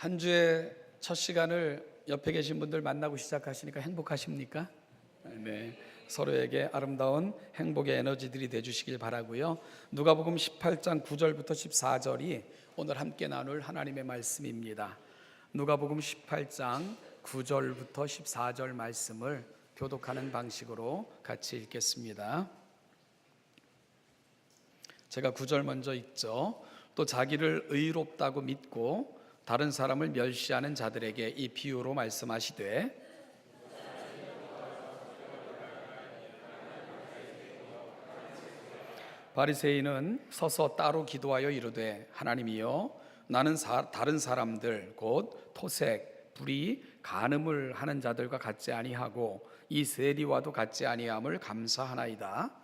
한 주의 첫 시간을 옆에 계신 분들 만나고 시작하시니까 행복하십니까? 네, 서로에게 아름다운 행복의 에너지들이 되주시길 바라고요. 누가복음 18장 9절부터 14절이 오늘 함께 나눌 하나님의 말씀입니다. 누가복음 18장 9절부터 14절 말씀을 교독하는 방식으로 같이 읽겠습니다. 제가 9절 먼저 읽죠. 또 자기를 의롭다고 믿고 다른 사람을 멸시하는 자들에게 이 비유로 말씀하시되 바리새인은 서서 따로 기도하여 이르되 하나님이여 나는 다른 사람들 곧 토색, 불의, 간음을 하는 자들과 같지 아니하고 이 세리와도 같지 아니함을 감사하나이다.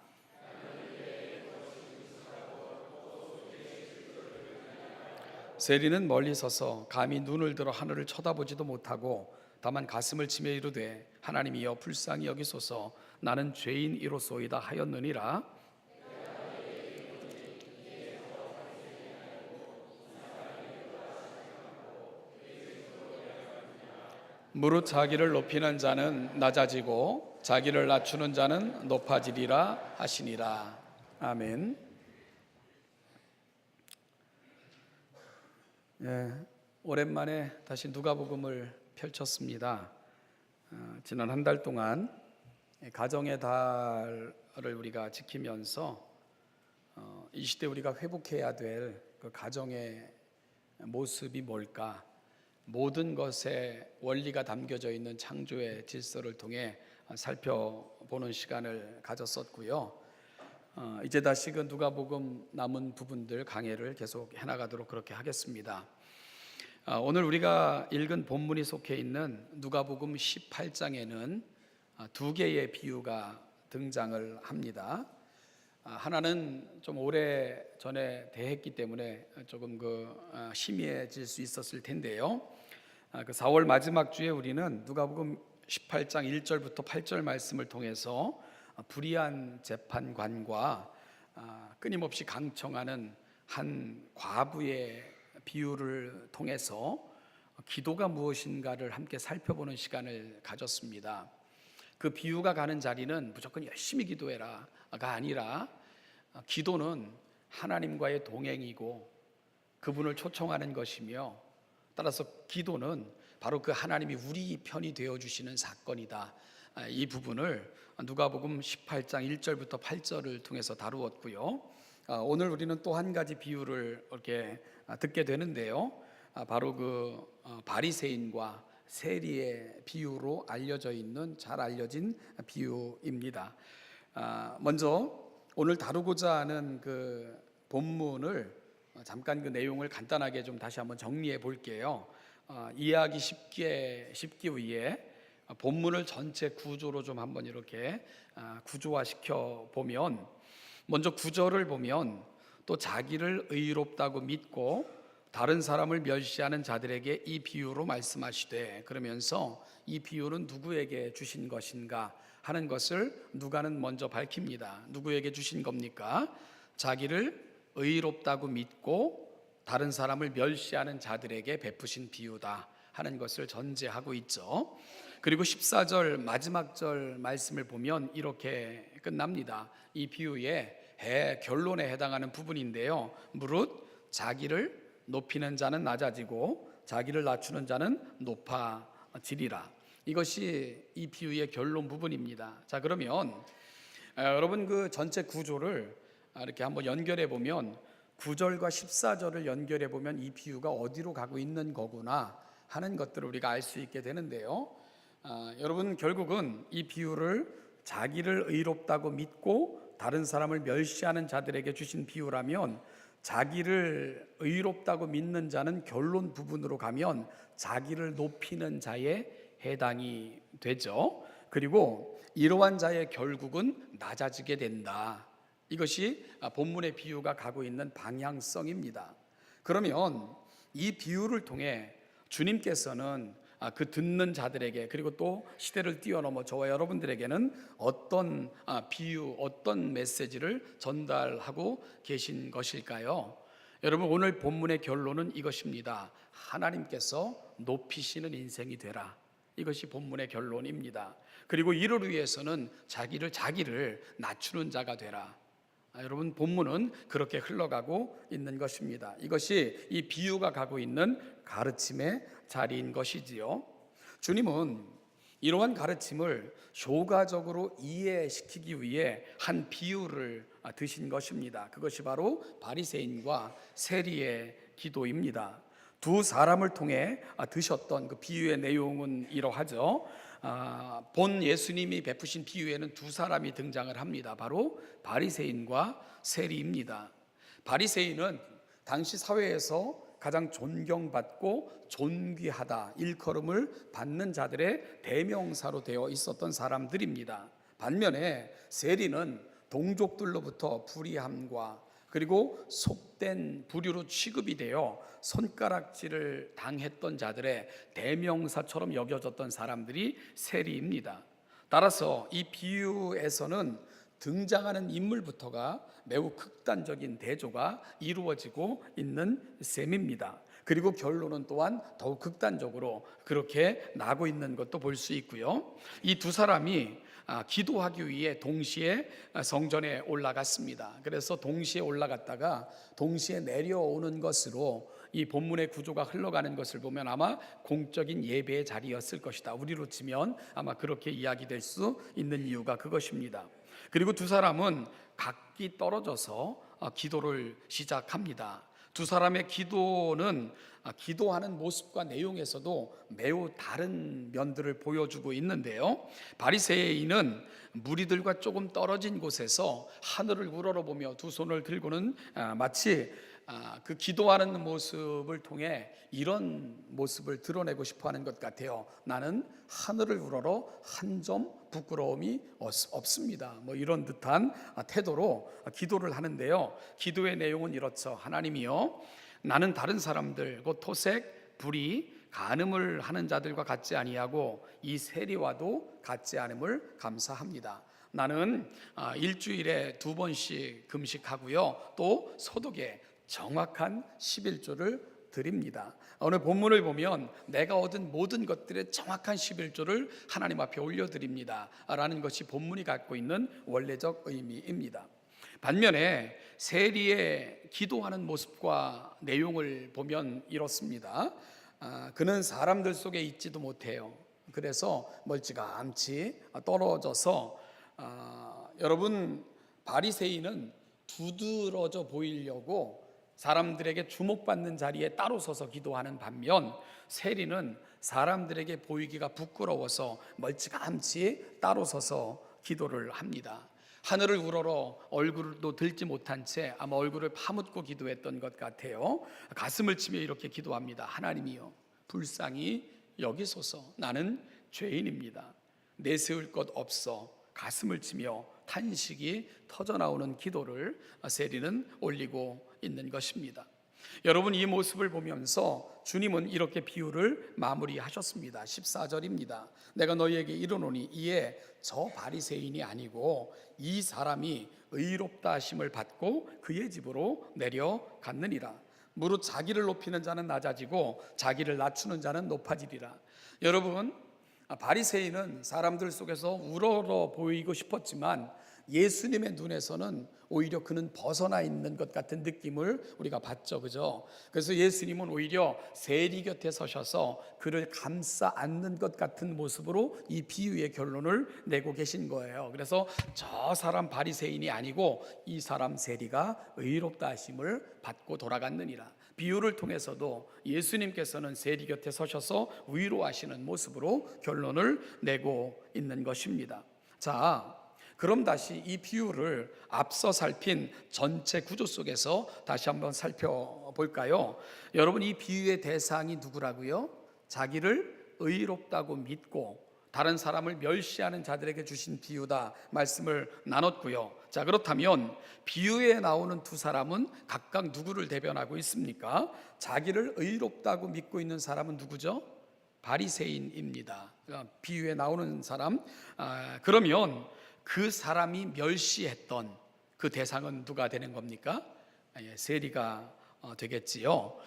세리는 멀리 서서 감히 눈을 들어 하늘을 쳐다보지도 못하고 다만 가슴을 치며 이르되 하나님이여 불쌍히 여기소서 나는 죄인이로소이다 하였느니라. 무릇 자기를 높이는 자는 낮아지고 자기를 낮추는 자는 높아지리라 하시니라. 아멘. 오랜만에 다시 누가복음을 펼쳤습니다. 지난 한 달 동안 가정의 달을 우리가 지키면서 이 시대 우리가 회복해야 될 그 가정의 모습이 뭘까? 모든 것에 원리가 담겨져 있는 창조의 질서를 통해 살펴보는 시간을 가졌었고요. 이제 다시금 누가복음 남은 부분들 강해를 계속 해나가도록 그렇게 하겠습니다. 오늘 우리가 읽은 본문이 속해 있는 누가복음 18장에는 두 개의 비유가 등장을 합니다. 하나는 좀 오래 전에 대했기 때문에 조금 희미해질 수 있었을 텐데요. 그 4월 마지막 주에 우리는 누가복음 18장 1절부터 8절 말씀을 통해서 불의한 재판관과 끊임없이 강청하는 한 과부의 비유를 통해서 기도가 무엇인가를 함께 살펴보는 시간을 가졌습니다. 그 비유가 가는 자리는 무조건 열심히 기도해라가 아니라 기도는 하나님과의 동행이고 그분을 초청하는 것이며 따라서 기도는 바로 그 하나님이 우리 편이 되어주시는 사건이다. 이 부분을 누가복음 18장 1절부터 8절을 통해서 다루었고요. 오늘 우리는 또 한 가지 비유를 이렇게 듣게 되는데요. 바로 그 바리새인과 세리의 비유로 잘 알려진 비유입니다. 먼저 오늘 다루고자 하는 그 본문을 잠깐 그 내용을 간단하게 좀 다시 한번 정리해 볼게요. 이해하기 쉽기 위해 본문을 전체 구조로 좀 한번 이렇게 구조화시켜 보면, 먼저 구절을 보면 또 자기를 의롭다고 믿고 다른 사람을 멸시하는 자들에게 이 비유로 말씀하시되, 그러면서 이 비유는 누구에게 주신 것인가 하는 것을 누가는 먼저 밝힙니다. 누구에게 주신 겁니까? 자기를 의롭다고 믿고 다른 사람을 멸시하는 자들에게 베푸신 비유다 하는 것을 전제하고 있죠. 그리고 14절 마지막 절 말씀을 보면 이렇게 끝납니다. 이 비유의 결론에 해당하는 부분인데요. 무릇 자기를 높이는 자는 낮아지고 자기를 낮추는 자는 높아지리라. 이것이 이 비유의 결론 부분입니다. 자, 그러면 여러분 그 전체 구조를 이렇게 한번 연결해 보면 9절과 14절을 연결해 보면 이 비유가 어디로 가고 있는 거구나 하는 것들을 우리가 알 수 있게 되는데요. 여러분 결국은 이 비유를 자기를 의롭다고 믿고 다른 사람을 멸시하는 자들에게 주신 비유라면, 자기를 의롭다고 믿는 자는 결론 부분으로 가면 자기를 높이는 자에 해당이 되죠. 그리고 이러한 자의 결국은 낮아지게 된다. 이것이 본문의 비유가 가고 있는 방향성입니다. 그러면 이 비유를 통해 주님께서는 그 듣는 자들에게, 그리고 또 시대를 뛰어넘어 저와 여러분들에게는 어떤 비유, 어떤 메시지를 전달하고 계신 것일까요? 여러분, 오늘 본문의 결론은 이것입니다. 하나님께서 높이시는 인생이 되라. 이것이 본문의 결론입니다. 그리고 이를 위해서는 자기를 낮추는 자가 되라. 여러분, 본문은 그렇게 흘러가고 있는 것입니다. 이것이 이 비유가 가고 있는 가르침의 자리인 것이지요. 주님은 이러한 가르침을 효과적으로 이해시키기 위해 한 비유를 드신 것입니다. 그것이 바로 바리새인과 세리의 기도입니다. 두 사람을 통해 드셨던 그 비유의 내용은 이러하죠. 본 예수님이 베푸신 비유에는 두 사람이 등장을 합니다. 바로 바리새인과 세리입니다. 바리새인은 당시 사회에서 가장 존경받고 존귀하다, 일컬음을 받는 자들의 대명사로 되어 있었던 사람들입니다. 반면에 세리는 동족들로부터 불의함과 그리고 속된 부류로 취급이 되어 손가락질을 당했던 자들의 대명사처럼 여겨졌던 사람들이 세리입니다. 따라서 이 비유에서는 등장하는 인물부터가 매우 극단적인 대조가 이루어지고 있는 셈입니다. 그리고 결론은 또한 더욱 극단적으로 그렇게 나고 있는 것도 볼 수 있고요. 이 두 사람이 기도하기 위해 동시에 성전에 올라갔습니다. 그래서 동시에 올라갔다가 동시에 내려오는 것으로 이 본문의 구조가 흘러가는 것을 보면 아마 공적인 예배의 자리였을 것이다. 우리로 치면 아마 그렇게 이야기될 수 있는 이유가 그것입니다. 그리고 두 사람은 각기 떨어져서 기도를 시작합니다. 두 사람의 기도는 기도하는 모습과 내용에서도 매우 다른 면들을 보여주고 있는데요. 바리새인은 무리들과 조금 떨어진 곳에서 하늘을 우러러보며 두 손을 들고는 마치 그 기도하는 모습을 통해 이런 모습을 드러내고 싶어하는 것 같아요. 나는 하늘을 우러러 한 점 부끄러움이 없습니다. 이런 듯한 태도로 기도를 하는데요. 기도의 내용은 이렇죠. 하나님이여, 나는 다른 사람들 곧 토색, 불의, 간음을 하는 자들과 같지 아니하고 이 세리와도 같지 않음을 감사합니다. 나는 일주일에 2번씩 금식하고요, 또 소득에 정확한 11조를 드립니다. 오늘 본문을 보면 내가 얻은 모든 것들의 정확한 11조를 하나님 앞에 올려드립니다 라는 것이 본문이 갖고 있는 원래적 의미입니다. 반면에 세리의 기도하는 모습과 내용을 보면 이렇습니다. 그는 사람들 속에 있지도 못해요. 그래서 멀찌감치 떨어져서 여러분, 바리새인은 두드러져 보이려고 사람들에게 주목받는 자리에 따로 서서 기도하는 반면 세리는 사람들에게 보이기가 부끄러워서 멀찌감치 따로 서서 기도를 합니다. 하늘을 우러러 얼굴도 들지 못한 채 아마 얼굴을 파묻고 기도했던 것 같아요. 가슴을 치며 이렇게 기도합니다. 하나님이여, 불쌍히 여기소서. 나는 죄인입니다. 내세울 것 없어. 가슴을 치며 탄식이 터져나오는 기도를 세리는 올리고 있는 것입니다. 여러분, 이 모습을 보면서 주님은 이렇게 비유를 마무리하셨습니다. 14절입니다. 내가 너희에게 이르노니 이에 저 바리새인이 아니고 이 사람이 의롭다 하심을 받고 그의 집으로 내려갔느니라. 무릇 자기를 높이는 자는 낮아지고 자기를 낮추는 자는 높아지리라. 여러분, 바리새인은 사람들 속에서 우러러 보이고 싶었지만 예수님의 눈에서는 오히려 그는 벗어나 있는 것 같은 느낌을 우리가 받죠, 그죠? 그래서 예수님은 오히려 세리 곁에 서셔서 그를 감싸 안는 것 같은 모습으로 이 비유의 결론을 내고 계신 거예요. 그래서 저 사람 바리새인이 아니고 이 사람 세리가 의롭다 하심을 받고 돌아갔느니라. 비유를 통해서도 예수님께서는 세리 곁에 서셔서 위로하시는 모습으로 결론을 내고 있는 것입니다. 자, 그럼 다시 이 비유를 앞서 살핀 전체 구조 속에서 다시 한번 살펴볼까요? 여러분, 이 비유의 대상이 누구라고요? 자기를 의롭다고 믿고 다른 사람을 멸시하는 자들에게 주신 비유다 말씀을 나눴고요. 자, 그렇다면 비유에 나오는 두 사람은 각각 누구를 대변하고 있습니까? 자기를 의롭다고 믿고 있는 사람은 누구죠? 바리새인입니다. 비유에 나오는 사람. 그러면 그 사람이 멸시했던 그 대상은 누가 되는 겁니까? 세리가 되겠지요.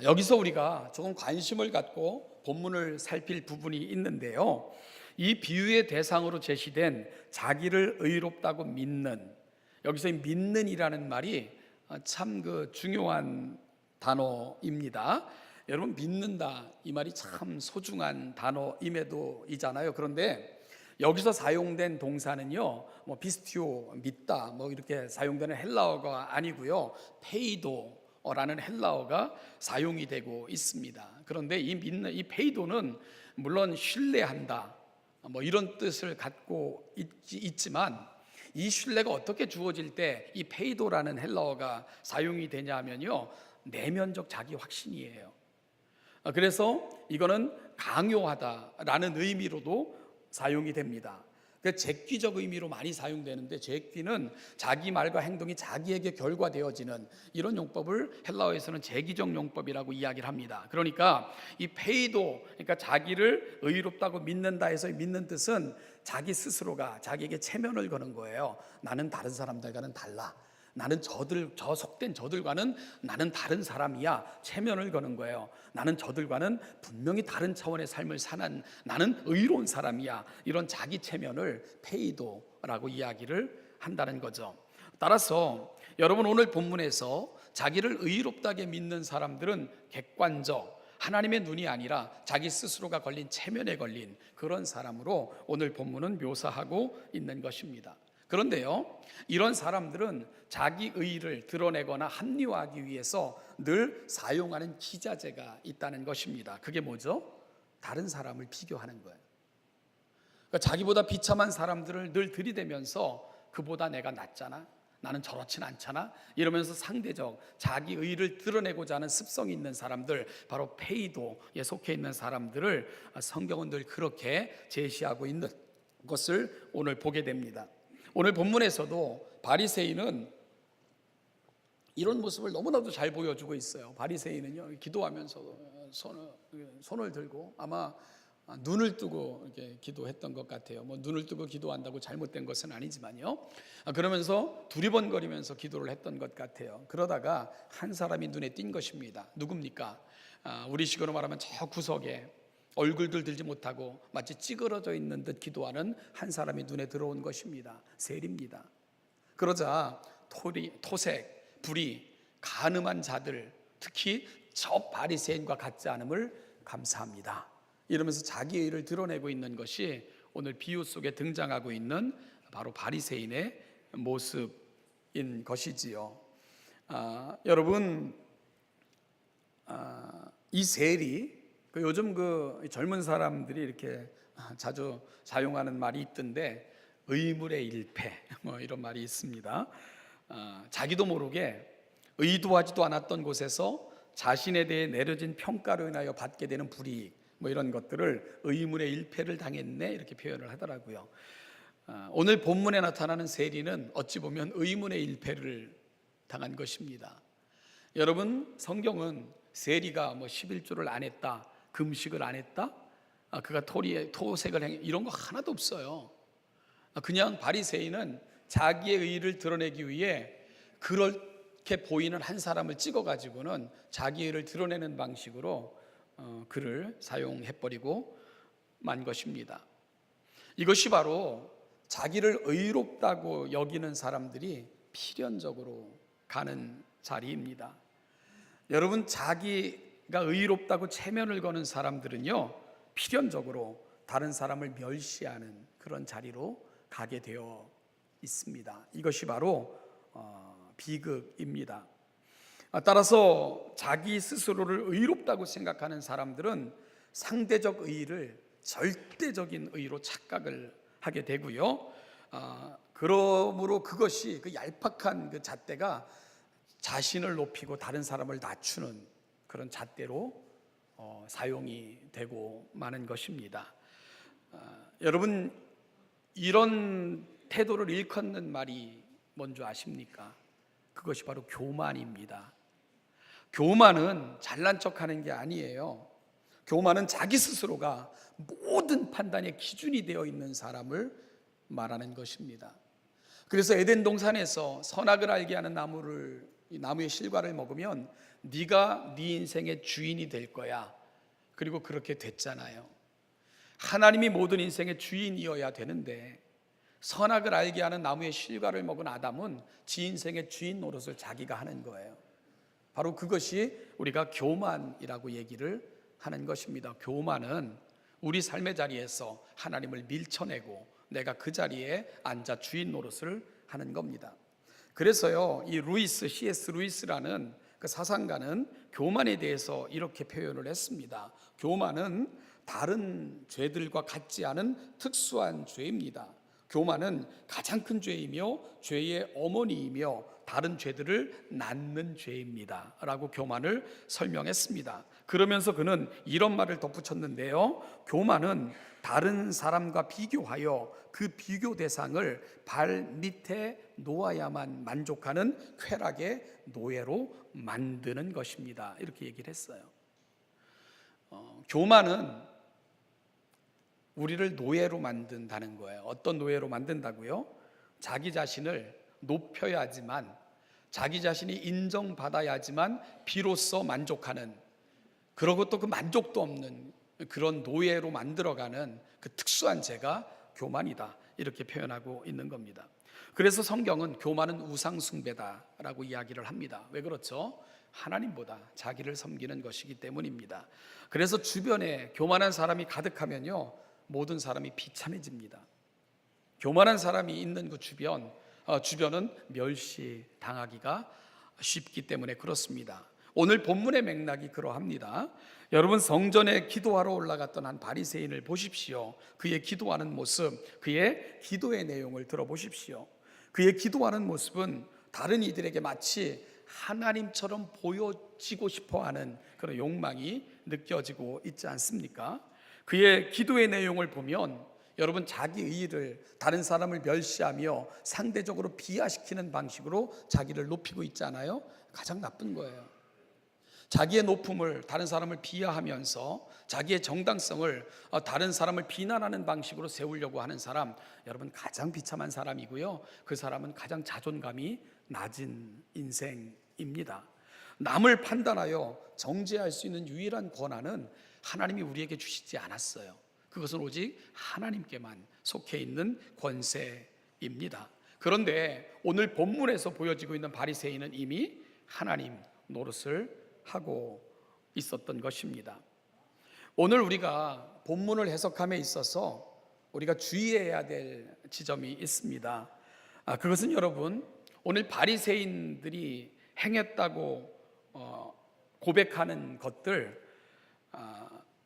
여기서 우리가 조금 관심을 갖고 본문을 살필 부분이 있는데요. 이 비유의 대상으로 제시된 자기를 의롭다고 믿는, 여기서 이 믿는이라는 말이 참 중요한 단어입니다. 여러분, 믿는다 이 말이 참 소중한 단어임에도 이잖아요. 그런데 여기서 사용된 동사는요, 비스티오, 믿다, 이렇게 사용되는 헬라어가 아니고요, 페이도라는 헬라어가 사용이 되고 있습니다. 그런데 이 믿는, 이 페이도는 물론 신뢰한다, 이런 뜻을 갖고 있지만, 이 신뢰가 어떻게 주어질 때 이 페이도라는 헬라어가 사용이 되냐면요, 내면적 자기 확신이에요. 그래서 이거는 강요하다라는 의미로도 사용이 됩니다. 제끼적 의미로 많이 사용되는데, 제끼는 자기 말과 행동이 자기에게 결과되어지는 이런 용법을 헬라어에서는 제기적 용법이라고 이야기를 합니다. 그러니까 이 페이도, 그러니까 자기를 의롭다고 믿는다 해서 믿는 뜻은 자기 스스로가 자기에게 체면을 거는 거예요. 나는 다른 사람들과는 달라, 나는 저 속된 저들과는 나는 다른 사람이야, 체면을 거는 거예요. 나는 저들과는 분명히 다른 차원의 삶을 사는, 나는 의로운 사람이야, 이런 자기 체면을 페이도라고 이야기를 한다는 거죠. 따라서 여러분, 오늘 본문에서 자기를 의롭다게 믿는 사람들은 객관적, 하나님의 눈이 아니라 자기 스스로가 걸린 체면에 걸린 그런 사람으로 오늘 본문은 묘사하고 있는 것입니다. 그런데요, 이런 사람들은 자기 의의를 드러내거나 합리화하기 위해서 늘 사용하는 기자재가 있다는 것입니다. 그게 뭐죠? 다른 사람을 비교하는 거예요. 그러니까 자기보다 비참한 사람들을 늘 들이대면서 그보다 내가 낫잖아, 나는 저렇진 않잖아, 이러면서 상대적 자기 의의를 드러내고자 하는 습성이 있는 사람들, 바로 페이도에 속해 있는 사람들을 성경은 늘 그렇게 제시하고 있는 것을 오늘 보게 됩니다. 오늘 본문에서도 바리새인은 이런 모습을 너무나도 잘 보여주고 있어요. 바리새인은요, 기도하면서도 손을 들고 아마 눈을 뜨고 이렇게 기도했던 것 같아요. 눈을 뜨고 기도한다고 잘못된 것은 아니지만요, 그러면서 두리번거리면서 기도를 했던 것 같아요. 그러다가 한 사람이 눈에 띈 것입니다. 누굽니까? 우리식으로 말하면 저 구석에 얼굴들 들지 못하고 마치 찌그러져 있는 듯 기도하는 한 사람이 눈에 들어온 것입니다. 세리입니다. 그러자 토색, 불의, 간음한 자들, 특히 저 바리새인과 같지 않음을 감사합니다, 이러면서 자기의 의를 드러내고 있는 것이 오늘 비유 속에 등장하고 있는 바로 바리새인의 모습인 것이지요. 여러분, 이 세리, 요즘 젊은 사람들이 이렇게 자주 사용하는 말이 있던데, 의물의 일패, 이런 말이 있습니다. 자기도 모르게 의도하지도 않았던 곳에서 자신에 대해 내려진 평가로 인하여 받게 되는 불이익, 이런 것들을 의물의 일패를 당했네, 이렇게 표현을 하더라고요. 오늘 본문에 나타나는 세리는 어찌 보면 의문의 일패를 당한 것입니다. 여러분, 성경은 세리가 11조를 안 했다, 금식을 안 했다, 그가 토색을 행, 이런 거 하나도 없어요. 그냥 바리새인은 자기의 의의를 드러내기 위해 그렇게 보이는 한 사람을 찍어가지고는 자기의 의의를 드러내는 방식으로 그를 사용해버리고 만 것입니다. 이것이 바로 자기를 의롭다고 여기는 사람들이 필연적으로 가는 자리입니다. 여러분, 자기가 의롭다고 체면을 거는 사람들은요, 필연적으로 다른 사람을 멸시하는 그런 자리로 가게 되어 있습니다. 이것이 바로 비극입니다. 따라서 자기 스스로를 의롭다고 생각하는 사람들은 상대적 의의를 절대적인 의의로 착각을 하게 되고요, 그러므로 그것이 그 얄팍한 그 잣대가 자신을 높이고 다른 사람을 낮추는 그런 잣대로 사용이 되고 마는 것입니다. 여러분, 이런 태도를 일컫는 말이 뭔지 아십니까? 그것이 바로 교만입니다. 교만은 잘난 척하는 게 아니에요. 교만은 자기 스스로가 모든 판단의 기준이 되어 있는 사람을 말하는 것입니다. 그래서 에덴 동산에서 선악을 알게 하는 나무를 이 나무의 실과를 먹으면 네가 네 인생의 주인이 될 거야. 그리고 그렇게 됐잖아요. 하나님이 모든 인생의 주인이어야 되는데 선악을 알게 하는 나무의 실과를 먹은 아담은 지 인생의 주인 노릇을 자기가 하는 거예요. 바로 그것이 우리가 교만이라고 얘기를 하는 것입니다. 교만은 우리 삶의 자리에서 하나님을 밀쳐내고 내가 그 자리에 앉아 주인 노릇을 하는 겁니다. 그래서요, 이 C.S. 루이스라는 그 사상가는 교만에 대해서 이렇게 표현을 했습니다. 교만은 다른 죄들과 같지 않은 특수한 죄입니다. 교만은 가장 큰 죄이며 죄의 어머니이며 다른 죄들을 낳는 죄입니다 라고 교만을 설명했습니다. 그러면서 그는 이런 말을 덧붙였는데요, 교만은 다른 사람과 비교하여 그 비교 대상을 발 밑에 놓아야만 만족하는 쾌락의 노예로 만드는 것입니다, 이렇게 얘기를 했어요. 교만은 우리를 노예로 만든다는 거예요. 어떤 노예로 만든다고요? 자기 자신을 높여야지만, 자기 자신이 인정받아야지만 비로소 만족하는, 그러고 또 그 만족도 없는 그런 노예로 만들어가는 그 특수한 죄가 교만이다, 이렇게 표현하고 있는 겁니다. 그래서 성경은 교만은 우상숭배다라고 이야기를 합니다. 왜 그렇죠? 하나님보다 자기를 섬기는 것이기 때문입니다. 그래서 주변에 교만한 사람이 가득하면요, 모든 사람이 비참해집니다. 교만한 사람이 있는 그 주변은 멸시당하기가 쉽기 때문에 그렇습니다. 오늘 본문의 맥락이 그러합니다. 여러분, 성전에 기도하러 올라갔던 한 바리새인을 보십시오. 그의 기도하는 모습, 그의 기도의 내용을 들어보십시오. 그의 기도하는 모습은 다른 이들에게 마치 하나님처럼 보여지고 싶어하는 그런 욕망이 느껴지고 있지 않습니까? 그의 기도의 내용을 보면 여러분, 자기 의의를 다른 사람을 멸시하며 상대적으로 비하시키는 방식으로 자기를 높이고 있잖아요. 가장 나쁜 거예요. 자기의 높음을 다른 사람을 비하하면서 자기의 정당성을 다른 사람을 비난하는 방식으로 세우려고 하는 사람, 여러분 가장 비참한 사람이고요, 그 사람은 가장 자존감이 낮은 인생입니다. 남을 판단하여 정죄할 수 있는 유일한 권한은 하나님이 우리에게 주시지 않았어요. 그것은 오직 하나님께만 속해 있는 권세입니다. 그런데 오늘 본문에서 보여지고 있는 바리새인은 이미 하나님 노릇을 하고 있었던 것입니다. 오늘 우리가 본문을 해석함에 있어서 우리가 주의해야 될 지점이 있습니다. 그것은 여러분, 오늘 바리새인들이 행했다고 고백하는 것들,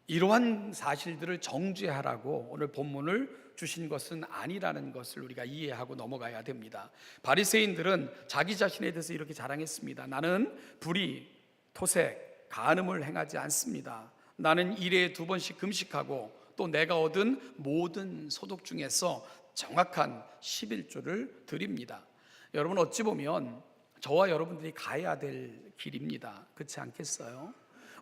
이러한 사실들을 정죄하라고 오늘 본문을 주신 것은 아니라는 것을 우리가 이해하고 넘어가야 됩니다. 바리새인들은 자기 자신에 대해서 이렇게 자랑했습니다. 나는 불의, 토색, 간음을 행하지 않습니다. 나는 일에 2번씩 금식하고 또 내가 얻은 모든 소득 중에서 정확한 11조를 드립니다. 여러분, 어찌 보면 저와 여러분들이 가야 될 길입니다. 그렇지 않겠어요?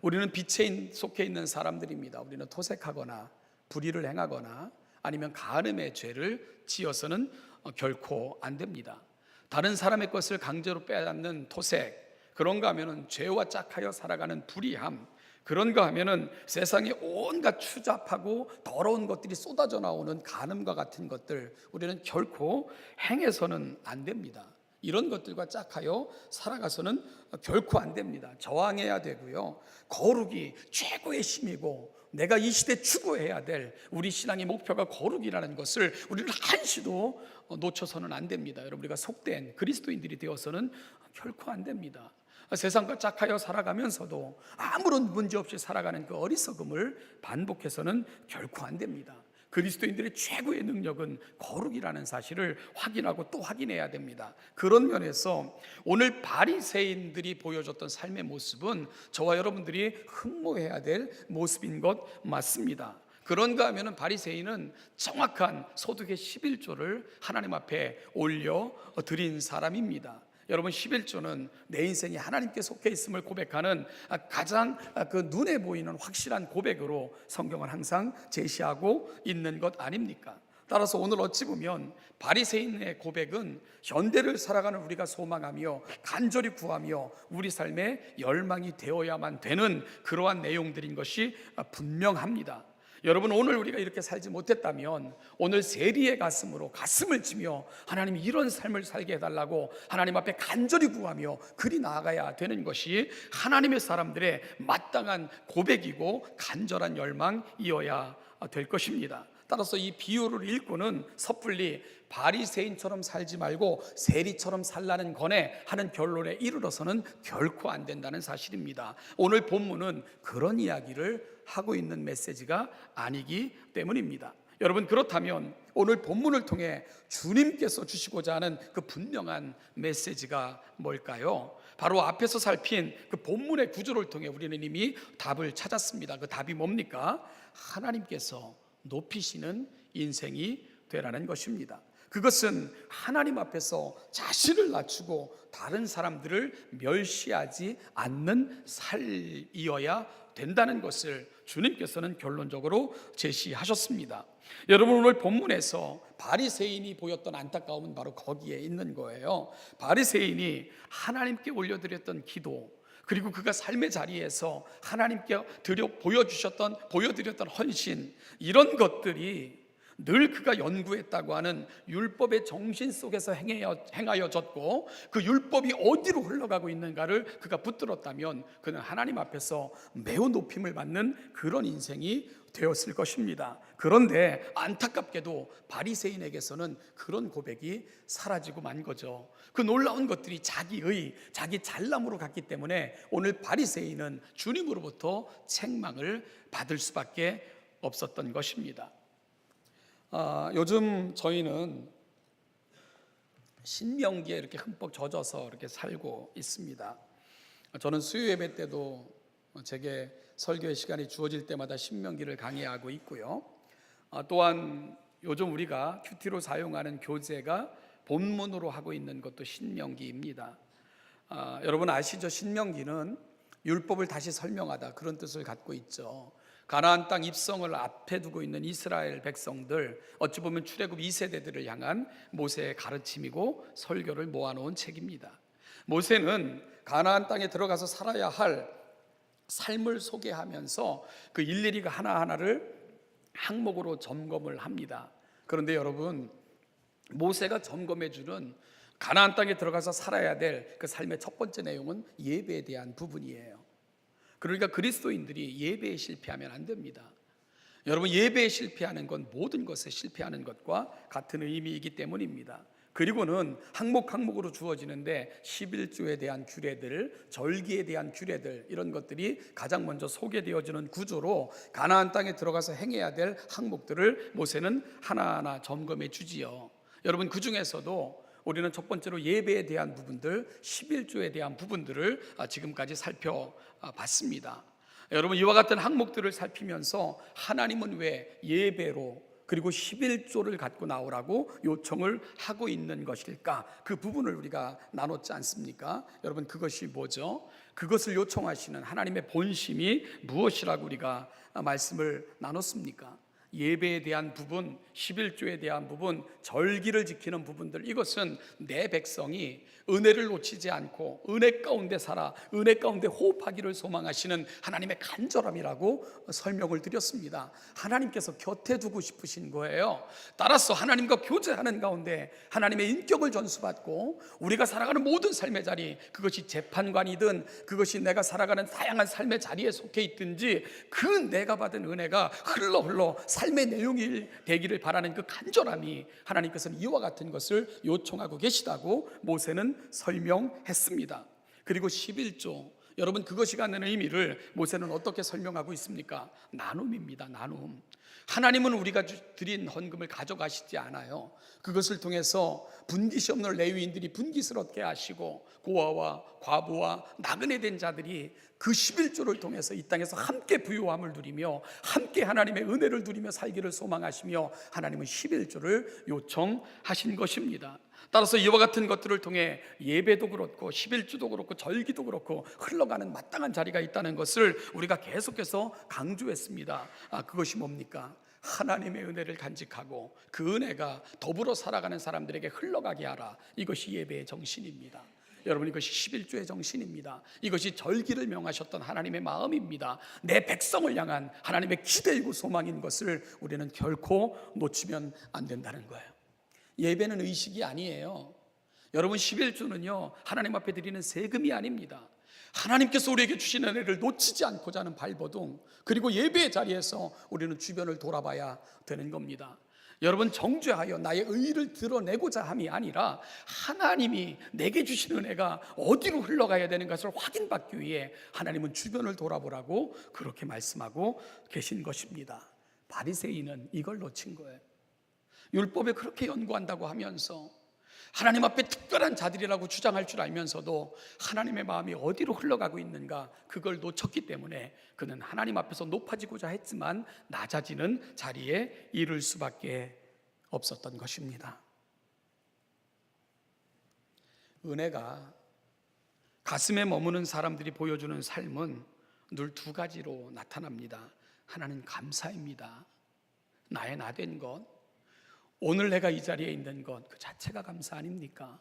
우리는 빛에 속해 있는 사람들입니다. 우리는 토색하거나 불의를 행하거나 아니면 간음의 죄를 지어서는 결코 안 됩니다. 다른 사람의 것을 강제로 빼앗는 토색, 그런가 하면은 죄와 짝하여 살아가는 불의함, 그런가 하면은 세상에 온갖 추잡하고 더러운 것들이 쏟아져 나오는 간음과 같은 것들, 우리는 결코 행해서는 안 됩니다. 이런 것들과 짝하여 살아가서는 결코 안 됩니다. 저항해야 되고요, 거룩이 최고의 힘이고 내가 이 시대에 추구해야 될 우리 신앙의 목표가 거룩이라는 것을 우리는 한시도 놓쳐서는 안 됩니다. 여러분, 우리가 속된 그리스도인들이 되어서는 결코 안 됩니다. 세상과 짝하여 살아가면서도 아무런 문제 없이 살아가는 그 어리석음을 반복해서는 결코 안 됩니다. 그리스도인들의 최고의 능력은 거룩이라는 사실을 확인하고 또 확인해야 됩니다. 그런 면에서 오늘 바리새인들이 보여줬던 삶의 모습은 저와 여러분들이 흠모해야 될 모습인 것 맞습니다. 그런가 하면 바리새인은 정확한 소득의 11조를 하나님 앞에 올려 드린 사람입니다. 여러분, 11조는 내 인생이 하나님께 속해 있음을 고백하는 가장 그 눈에 보이는 확실한 고백으로 성경은 항상 제시하고 있는 것 아닙니까? 따라서 오늘 어찌 보면 바리새인의 고백은 현대를 살아가는 우리가 소망하며 간절히 구하며 우리 삶의 열망이 되어야만 되는 그러한 내용들인 것이 분명합니다. 여러분, 오늘 우리가 이렇게 살지 못했다면 오늘 세리의 가슴으로 가슴을 치며 하나님 이런 삶을 살게 해달라고 하나님 앞에 간절히 구하며 그리 나아가야 되는 것이 하나님의 사람들의 마땅한 고백이고 간절한 열망이어야 될 것입니다. 따라서 이 비유를 읽고는 섣불리 바리새인처럼 살지 말고 세리처럼 살라는 거네 하는 결론에 이르러서는 결코 안 된다는 사실입니다. 오늘 본문은 그런 이야기를 하고 있는 메시지가 아니기 때문입니다. 여러분, 그렇다면 오늘 본문을 통해 주님께서 주시고자 하는 그 분명한 메시지가 뭘까요? 바로 앞에서 살핀 그 본문의 구조를 통해 우리는 이미 답을 찾았습니다. 그 답이 뭡니까? 하나님께서 높이시는 인생이 되라는 것입니다. 그것은 하나님 앞에서 자신을 낮추고 다른 사람들을 멸시하지 않는 삶이어야 된다는 것을 주님께서는 결론적으로 제시하셨습니다. 여러분, 오늘 본문에서 바리새인이 보였던 안타까움은 바로 거기에 있는 거예요. 바리새인이 하나님께 올려드렸던 기도, 그리고 그가 삶의 자리에서 하나님께 보여드렸던 헌신, 이런 것들이 늘 그가 연구했다고 하는 율법의 정신 속에서 행하여졌고 그 율법이 어디로 흘러가고 있는가를 그가 붙들었다면 그는 하나님 앞에서 매우 높임을 받는 그런 인생이 되었을 것입니다. 그런데 안타깝게도 바리새인에게서는 그런 고백이 사라지고 만 거죠. 그 놀라운 것들이 자기 잘남으로 갔기 때문에 오늘 바리새인은 주님으로부터 책망을 받을 수밖에 없었던 것입니다. 요즘 저희는 신명기에 이렇게 흠뻑 젖어서 이렇게 살고 있습니다. 저는 수요 예배 때도 제게 설교의 시간이 주어질 때마다 신명기를 강의하고 있고요. 또한 요즘 우리가 큐티로 사용하는 교재가 본문으로 하고 있는 것도 신명기입니다. 여러분 아시죠? 신명기는 율법을 다시 설명하다, 그런 뜻을 갖고 있죠. 가나안 땅 입성을 앞에 두고 있는 이스라엘 백성들, 어찌 보면 출애굽 2세대들을 향한 모세의 가르침이고 설교를 모아놓은 책입니다. 모세는 가나안 땅에 들어가서 살아야 할 삶을 소개하면서 그 일일이 하나하나를 항목으로 점검을 합니다. 그런데 여러분, 모세가 점검해주는 가나안 땅에 들어가서 살아야 될 그 삶의 첫 번째 내용은 예배에 대한 부분이에요. 그러니까 그리스도인들이 예배에 실패하면 안 됩니다. 여러분, 예배에 실패하는 건 모든 것에 실패하는 것과 같은 의미이기 때문입니다. 그리고는 항목으로 주어지는데 11조에 대한 규례들, 절기에 대한 규례들, 이런 것들이 가장 먼저 소개되어지는 구조로 가나안 땅에 들어가서 행해야 될 항목들을 모세는 하나하나 점검해 주지요. 여러분, 그 중에서도 우리는 첫 번째로 예배에 대한 부분들, 11조에 대한 부분들을 지금까지 살펴봤습니다. 여러분, 이와 같은 항목들을 살피면서 하나님은 왜 예배로 그리고 11조를 갖고 나오라고 요청을 하고 있는 것일까? 그 부분을 우리가 나눴지 않습니까? 여러분, 그것이 뭐죠? 그것을 요청하시는 하나님의 본심이 무엇이라고 우리가 말씀을 나눴습니까? 예배에 대한 부분, 11조에 대한 부분, 절기를 지키는 부분들, 이것은 내 백성이 은혜를 놓치지 않고 은혜 가운데 살아 은혜 가운데 호흡하기를 소망하시는 하나님의 간절함이라고 설명을 드렸습니다. 하나님께서 곁에 두고 싶으신 거예요. 따라서 하나님과 교제하는 가운데 하나님의 인격을 전수받고 우리가 살아가는 모든 삶의 자리, 그것이 재판관이든 그것이 내가 살아가는 다양한 삶의 자리에 속해 있든지 그 내가 받은 은혜가 흘러 삶의 내용이 되기를 바라는 그 간절함이 하나님께서는 이와 같은 것을 요청하고 계시다고 모세는 설명했습니다. 그리고 11조, 여러분, 그것이 갖는 의미를 모세는 어떻게 설명하고 있습니까? 나눔입니다. 나눔. 하나님은 우리가 드린 헌금을 가져가시지 않아요. 그것을 통해서 분깃이 없는 레위인들이 분깃을 얻게 하시고 고아와 과부와 나그네 된 자들이 그 11조를 통해서 이 땅에서 함께 부요함을 누리며 함께 하나님의 은혜를 누리며 살기를 소망하시며 하나님은 11조를 요청하신 것입니다. 따라서 이와 같은 것들을 통해 예배도 그렇고 11조도 그렇고 절기도 그렇고 흘러가는 마땅한 자리가 있다는 것을 우리가 계속해서 강조했습니다. 그것이 뭡니까? 하나님의 은혜를 간직하고 그 은혜가 더불어 살아가는 사람들에게 흘러가게 하라. 이것이 예배의 정신입니다. 여러분, 이것이 11조의 정신입니다. 이것이 절기를 명하셨던 하나님의 마음입니다. 내 백성을 향한 하나님의 기대이고 소망인 것을 우리는 결코 놓치면 안 된다는 거예요. 예배는 의식이 아니에요. 여러분, 11조는요 하나님 앞에 드리는 세금이 아닙니다. 하나님께서 우리에게 주신 은혜를 놓치지 않고자 하는 발버둥, 그리고 예배의 자리에서 우리는 주변을 돌아봐야 되는 겁니다. 여러분, 정죄하여 나의 의의를 드러내고자 함이 아니라 하나님이 내게 주신 은혜가 어디로 흘러가야 되는 것을 확인받기 위해 하나님은 주변을 돌아보라고 그렇게 말씀하고 계신 것입니다. 바리새인은 이걸 놓친 거예요. 율법에 그렇게 연구한다고 하면서 하나님 앞에 특별한 자들이라고 주장할 줄 알면서도 하나님의 마음이 어디로 흘러가고 있는가, 그걸 놓쳤기 때문에 그는 하나님 앞에서 높아지고자 했지만 낮아지는 자리에 이를 수밖에 없었던 것입니다. 은혜가 가슴에 머무는 사람들이 보여주는 삶은 늘 두 가지로 나타납니다. 하나는 감사입니다. 나의 나 된 것, 오늘 내가 이 자리에 있는 것, 그 자체가 감사 아닙니까?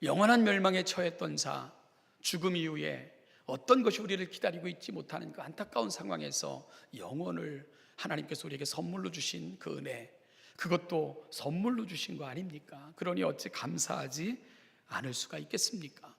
영원한 멸망에 처했던 자, 죽음 이후에 어떤 것이 우리를 기다리고 있지 못하는 그 안타까운 상황에서 영혼을 하나님께서 우리에게 선물로 주신 그 은혜, 그것도 선물로 주신 거 아닙니까? 그러니 어찌 감사하지 않을 수가 있겠습니까?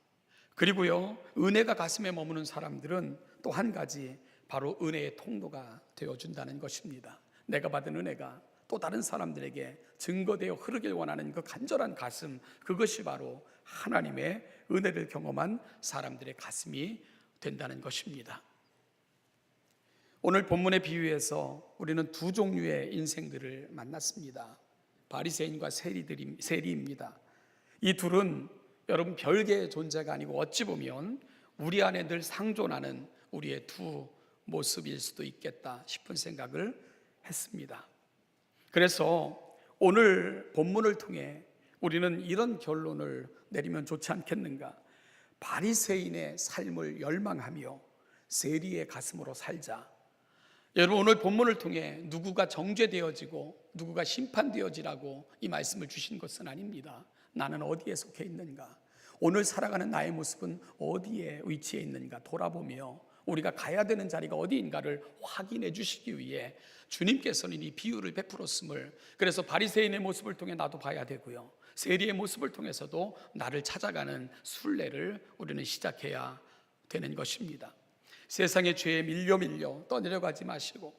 그리고요, 은혜가 가슴에 머무는 사람들은 또 한 가지, 바로 은혜의 통로가 되어준다는 것입니다. 내가 받은 은혜가 또 다른 사람들에게 증거되어 흐르길 원하는 그 간절한 가슴, 그것이 바로 하나님의 은혜를 경험한 사람들의 가슴이 된다는 것입니다. 오늘 본문의 비유에서 우리는 두 종류의 인생들을 만났습니다. 바리새인과 세리입니다. 이 둘은 여러분 별개의 존재가 아니고 어찌 보면 우리 안에 늘 상존하는 우리의 두 모습일 수도 있겠다 싶은 생각을 했습니다. 그래서 오늘 본문을 통해 우리는 이런 결론을 내리면 좋지 않겠는가? 바리새인의 삶을 열망하며 세리의 가슴으로 살자. 여러분, 오늘 본문을 통해 누구가 정죄되어지고 누구가 심판되어지라고 이 말씀을 주신 것은 아닙니다. 나는 어디에 속해 있는가? 오늘 살아가는 나의 모습은 어디에 위치해 있는가 돌아보며 우리가 가야 되는 자리가 어디인가를 확인해 주시기 위해 주님께서는 이 비유를 베풀었음을, 그래서 바리새인의 모습을 통해 나도 봐야 되고요, 세리의 모습을 통해서도 나를 찾아가는 순례를 우리는 시작해야 되는 것입니다. 세상의 죄에 밀려 떠내려가지 마시고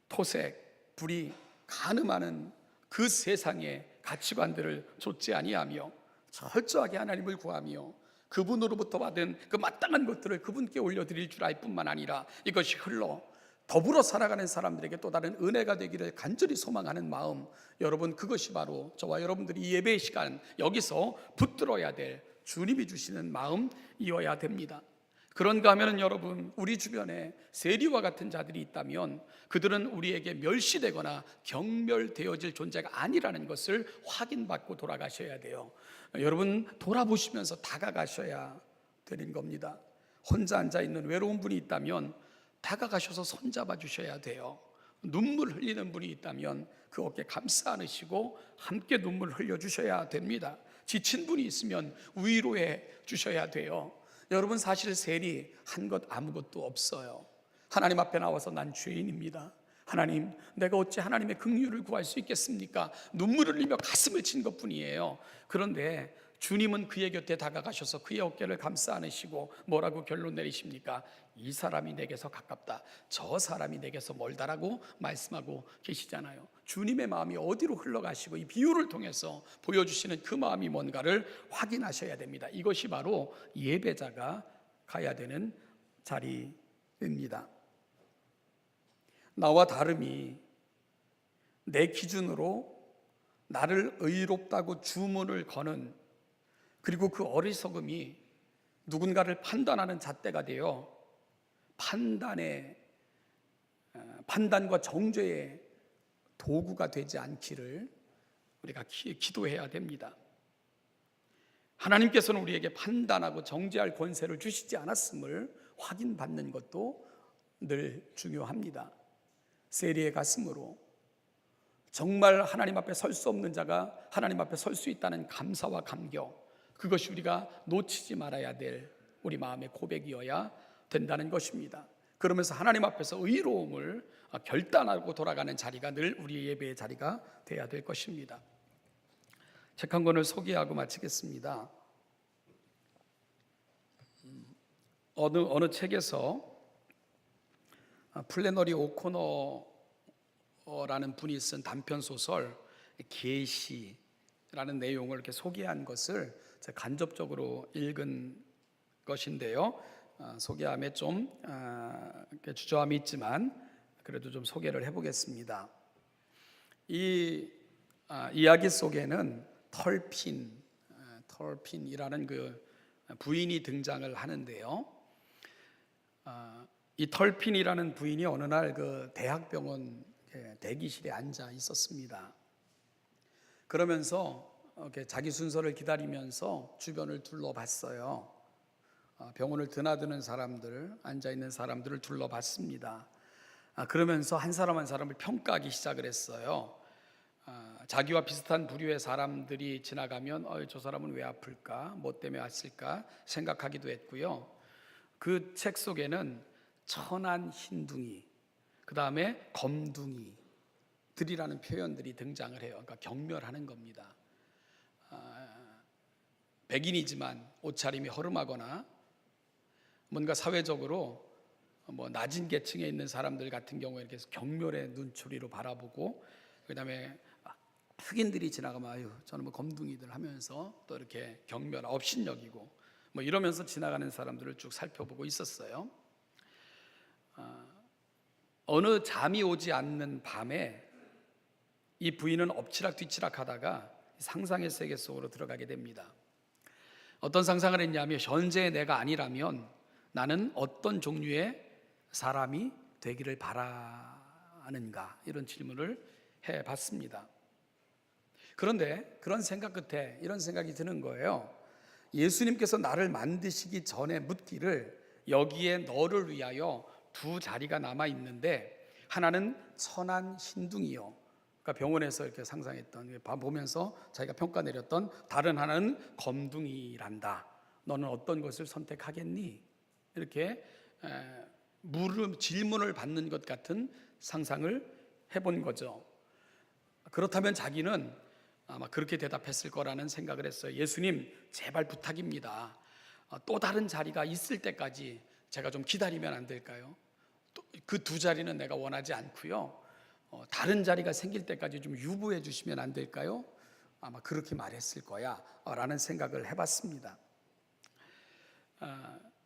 토색, 불의, 간음하는 그 세상의 가치관들을 좇지 아니하며 철저하게 하나님을 구하며 그분으로부터 받은 그 마땅한 것들을 그분께 올려드릴 줄 알 뿐만 아니라 이것이 흘러 더불어 살아가는 사람들에게 또 다른 은혜가 되기를 간절히 소망하는 마음, 여러분, 그것이 바로 저와 여러분들이 이 예배의 시간 여기서 붙들어야 될 주님이 주시는 마음이어야 됩니다. 그런가 하면 여러분, 우리 주변에 세리와 같은 자들이 있다면 그들은 우리에게 멸시되거나 경멸되어질 존재가 아니라는 것을 확인받고 돌아가셔야 돼요. 여러분, 돌아보시면서 다가가셔야 되는 겁니다. 혼자 앉아있는 외로운 분이 있다면 다가가셔서 손잡아 주셔야 돼요. 눈물 흘리는 분이 있다면 그 어깨 감싸 안으시고 함께 눈물 흘려 주셔야 됩니다. 지친 분이 있으면 위로해 주셔야 돼요. 여러분, 사실 세리 한 것 아무것도 없어요. 하나님 앞에 나와서 난 죄인입니다. 하나님, 내가 어찌 하나님의 긍휼을 구할 수 있겠습니까? 눈물을 흘리며 가슴을 친 것뿐이에요. 그런데 주님은 그의 곁에 다가가셔서 그의 어깨를 감싸 안으시고 뭐라고 결론 내리십니까? 이 사람이 내게서 가깝다, 저 사람이 내게서 멀다라고 말씀하고 계시잖아요. 주님의 마음이 어디로 흘러가시고 이 비유를 통해서 보여주시는 그 마음이 뭔가를 확인하셔야 됩니다. 이것이 바로 예배자가 가야 되는 자리입니다. 나와 다름이 내 기준으로 나를 의롭다고 주문을 거는, 그리고 그 어리석음이 누군가를 판단하는 잣대가 되어 판단과 정죄의 도구가 되지 않기를 우리가 기도해야 됩니다. 하나님께서는 우리에게 판단하고 정죄할 권세를 주시지 않았음을 확인받는 것도 늘 중요합니다. 세리의 가슴으로 정말 하나님 앞에 설 수 없는 자가 하나님 앞에 설 수 있다는 감사와 감격, 그것이 우리가 놓치지 말아야 될 우리 마음의 고백이어야 된다는 것입니다. 그러면서 하나님 앞에서 의로움을 결단하고 돌아가는 자리가 늘 우리의 예배의 자리가 되어야 될 것입니다. 책 한 권을 소개하고 마치겠습니다. 어느 책에서 플래너리 오코너라는 분이 쓴 단편 소설 계시라는 내용을 이렇게 소개한 것을 제가 간접적으로 읽은 것인데요. 소개함에 좀 주저함이 있지만 그래도 좀 소개를 해보겠습니다. 이 이야기 속에는 털핀이라는 그 부인이 등장을 하는데요. 이 털핀이라는 부인이 어느 날 그 대학병원 대기실에 앉아 있었습니다. 그러면서 자기 순서를 기다리면서 주변을 둘러봤어요. 병원을 드나드는 사람들, 앉아있는 사람들을 둘러봤습니다. 그러면서 한 사람 한 사람을 평가하기 시작을 했어요. 자기와 비슷한 부류의 사람들이 지나가면 저 사람은 왜 아플까? 뭐 때문에 왔을까? 생각하기도 했고요. 그 책 속에는 천한 흰둥이, 그 다음에 검둥이들이라는 표현들이 등장을 해요. 그러니까 경멸하는 겁니다. 백인이지만 옷차림이 허름하거나 뭔가 사회적으로 낮은 계층에 있는 사람들 같은 경우에 이렇게 경멸의 눈초리로 바라보고, 그 다음에 흑인들이 지나가면 아유 저는 검둥이들 하면서 또 이렇게 경멸 업신여기고 이러면서 지나가는 사람들을 쭉 살펴보고 있었어요. 어느 잠이 오지 않는 밤에 이 부인은 엎치락 뒤치락 하다가 상상의 세계 속으로 들어가게 됩니다. 어떤 상상을 했냐면, 현재의 내가 아니라면 나는 어떤 종류의 사람이 되기를 바라는가, 이런 질문을 해봤습니다. 그런데 그런 생각 끝에 이런 생각이 드는 거예요. 예수님께서 나를 만드시기 전에 묻기를 여기에 너를 위하여 두 자리가 남아 있는데 하나는 천한 흰둥이요, 그러니까 병원에서 이렇게 상상했던, 보면서 자기가 평가 내렸던, 다른 하나는 검둥이란다. 너는 어떤 것을 선택하겠니? 이렇게 질문을 받는 것 같은 상상을 해본 거죠. 그렇다면 자기는 아마 그렇게 대답했을 거라는 생각을 했어요. 예수님, 제발 부탁입니다. 또 다른 자리가 있을 때까지 제가 좀 기다리면 안 될까요? 그 두 자리는 내가 원하지 않고요. 다른 자리가 생길 때까지 좀 유보해 주시면 안 될까요? 아마 그렇게 말했을 거야 라는 생각을 해봤습니다.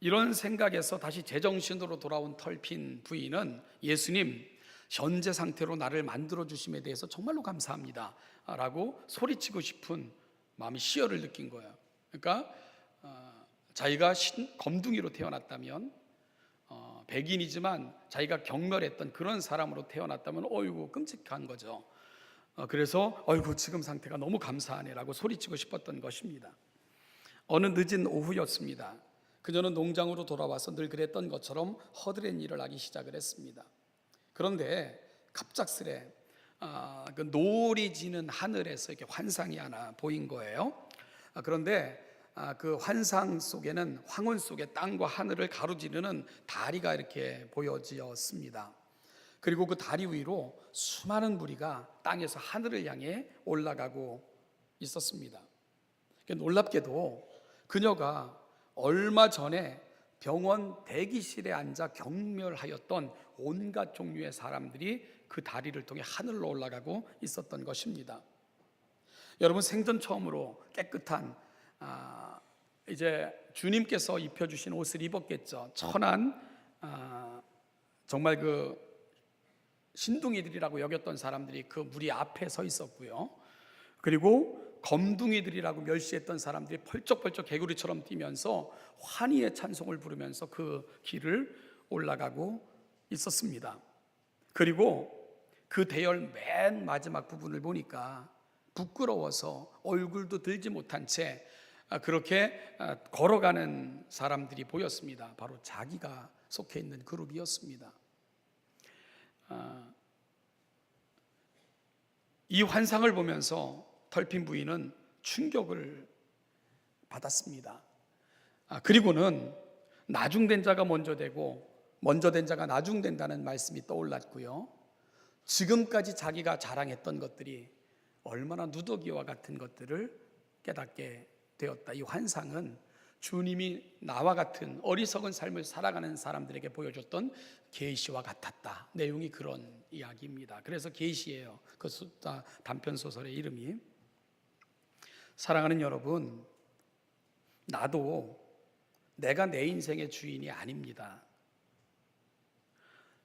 이런 생각에서 다시 제정신으로 돌아온 털핀 부인은 예수님, 현재 상태로 나를 만들어 주심에 대해서 정말로 감사합니다 라고 소리치고 싶은 마음이 희열을 느낀 거예요. 그러니까 자기가 검둥이로 태어났다면, 백인이지만 자기가 경멸했던 그런 사람으로 태어났다면 어이구 끔찍한 거죠. 그래서 어이구 지금 상태가 너무 감사하네라고 소리치고 싶었던 것입니다. 어느 늦은 오후였습니다. 그녀는 농장으로 돌아와서 늘 그랬던 것처럼 허드렛 일을 하기 시작을 했습니다. 그런데 갑작스레 그 노을이 지는 하늘에서 이렇게 환상이 하나 보인 거예요. 그런데 그 환상 속에는 황혼 속에 땅과 하늘을 가로지르는 다리가 이렇게 보여지었습니다. 그리고 그 다리 위로 수많은 무리가 땅에서 하늘을 향해 올라가고 있었습니다. 놀랍게도 그녀가 얼마 전에 병원 대기실에 앉아 경멸하였던 온갖 종류의 사람들이 그 다리를 통해 하늘로 올라가고 있었던 것입니다. 여러분, 생전 처음으로 깨끗한 이제 주님께서 입혀주신 옷을 입었겠죠. 천한 정말 그 신둥이들이라고 여겼던 사람들이 그 무리 앞에 서 있었고요. 그리고 검둥이들이라고 멸시했던 사람들이 펄쩍펄쩍 개구리처럼 뛰면서 환희의 찬송을 부르면서 그 길을 올라가고 있었습니다. 그리고 그 대열 맨 마지막 부분을 보니까 부끄러워서 얼굴도 들지 못한 채 그렇게 걸어가는 사람들이 보였습니다. 바로 자기가 속해 있는 그룹이었습니다. 이 환상을 보면서 덜핀 부인은 충격을 받았습니다. 그리고는 나중된 자가 먼저 되고 먼저 된 자가 나중된다는 말씀이 떠올랐고요. 지금까지 자기가 자랑했던 것들이 얼마나 누더기와 같은 것들을 깨닫게 되었다. 이 환상은 주님이 나와 같은 어리석은 삶을 살아가는 사람들에게 보여줬던 계시와 같았다. 내용이 그런 이야기입니다. 그래서 계시예요. 그 단편 소설의 이름이. 사랑하는 여러분, 나도 내가 내 인생의 주인이 아닙니다.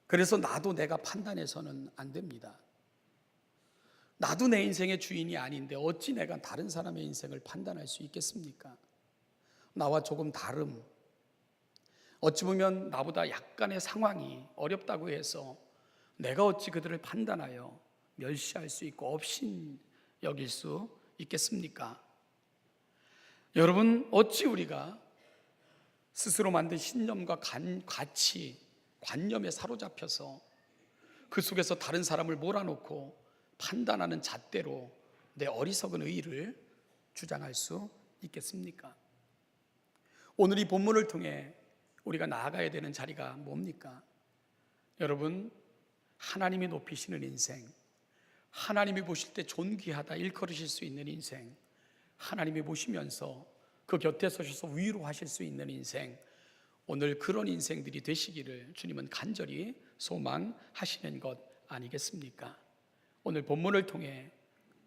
그래서 나도 내가 판단해서는 안 됩니다. 나도 내 인생의 주인이 아닌데 어찌 내가 다른 사람의 인생을 판단할 수 있겠습니까? 나와 조금 다름, 어찌 보면 나보다 약간의 상황이 어렵다고 해서 내가 어찌 그들을 판단하여 멸시할 수 있고 업신 여길 수 있겠습니까? 여러분, 어찌 우리가 스스로 만든 신념과 가치, 관념에 사로잡혀서 그 속에서 다른 사람을 몰아놓고 판단하는 잣대로 내 어리석은 의의를 주장할 수 있겠습니까? 오늘 이 본문을 통해 우리가 나아가야 되는 자리가 뭡니까? 여러분, 하나님이 높이시는 인생, 하나님이 보실 때 존귀하다 일컬으실 수 있는 인생, 하나님이 보시면서 그 곁에 서셔서 위로하실 수 있는 인생, 오늘 그런 인생들이 되시기를 주님은 간절히 소망하시는 것 아니겠습니까? 오늘 본문을 통해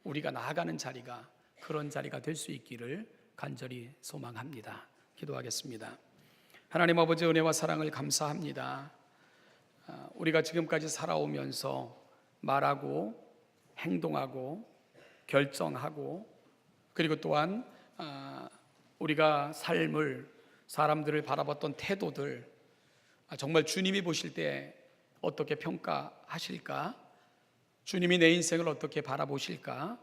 우리가 나아가는 자리가 그런 자리가 될 수 있기를 간절히 소망합니다. 기도하겠습니다. 하나님 아버지, 은혜와 사랑을 감사합니다. 우리가 지금까지 살아오면서 말하고 행동하고 결정하고 그리고 또한 우리가 삶을, 사람들을 바라봤던 태도들, 정말 주님이 보실 때 어떻게 평가하실까? 주님이 내 인생을 어떻게 바라보실까?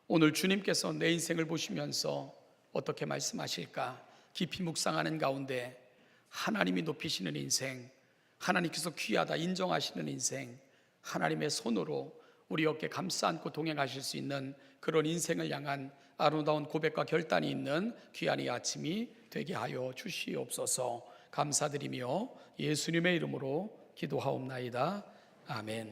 오늘 주님께서 내 인생을 보시면서 어떻게 말씀하실까? 깊이 묵상하는 가운데 하나님이 높이시는 인생, 하나님께서 귀하다 인정하시는 인생, 하나님의 손으로 우리 어깨 감싸 안고 동행하실 수 있는 그런 인생을 향한 아름다운 고백과 결단이 있는 귀한 이 아침이 되게 하여 주시옵소서. 감사드리며 예수님의 이름으로 기도하옵나이다. 아멘.